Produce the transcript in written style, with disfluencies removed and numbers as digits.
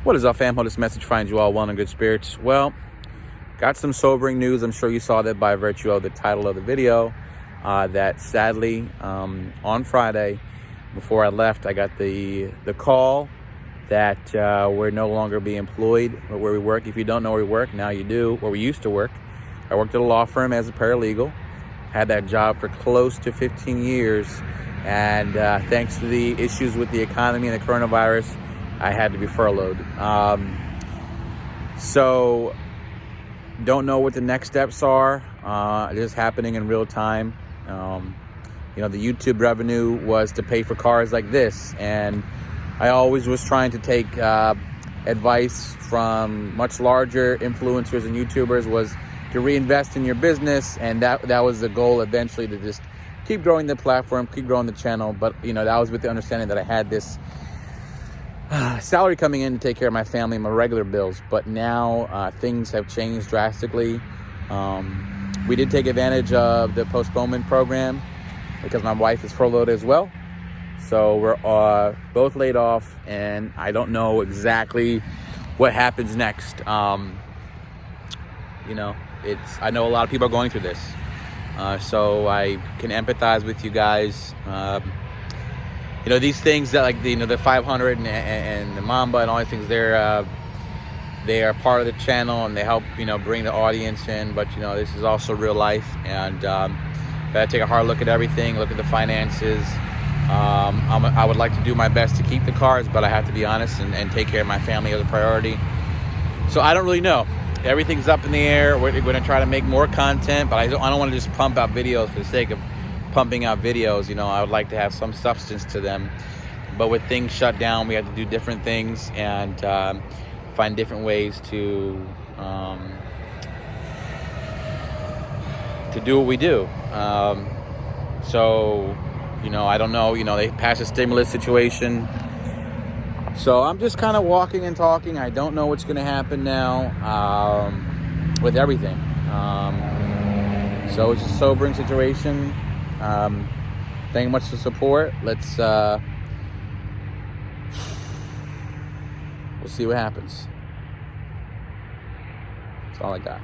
What is up, fam? Hope this message finds you all well and in good spirits. Well, got some sobering news. I'm sure you saw that by virtue of the title of the video. That sadly, on Friday, before I left, I got the call that we're no longer being employed where we work. If you don't know where we work, now you do. Where we used to work. I worked at a law firm as a paralegal. Had that job for close to 15 years. And thanks to the issues with the economy and the coronavirus, I had to be furloughed. So don't know what the next steps are. It is happening in real time. The YouTube revenue was to pay for cars like this. And I always was trying to take advice from much larger influencers and YouTubers, was to reinvest in your business. And that was the goal eventually, to just keep growing the platform, keep growing the channel. But, that was with the understanding that I had this salary coming in to take care of my family and my regular bills. But now things have changed drastically. We did take advantage of the postponement program because my wife is furloughed as well. So we're both laid off, and I don't know exactly what happens next. I know a lot of people are going through this. So I can empathize with you guys. These things that, the 500 and the Mamba and all these things, they are part of the channel, and they help, bring the audience in. But, this is also real life, and gotta take a hard look at everything, look at the finances. I would like to do my best to keep the cars, but I have to be honest and take care of my family as a priority. So I don't really know. Everything's up in the air. We're going to try to make more content, but I don't want to just pump out videos for the sake of pumping out videos. I would like to have some substance to them. But with things shut down, we have to do different things and find different ways to do what we do. I don't know. They passed a stimulus situation. So I'm just kind of walking and talking. I don't know what's going to happen now with everything. So it's a sobering situation. Thank you much for the support. We'll see what happens. That's all I got.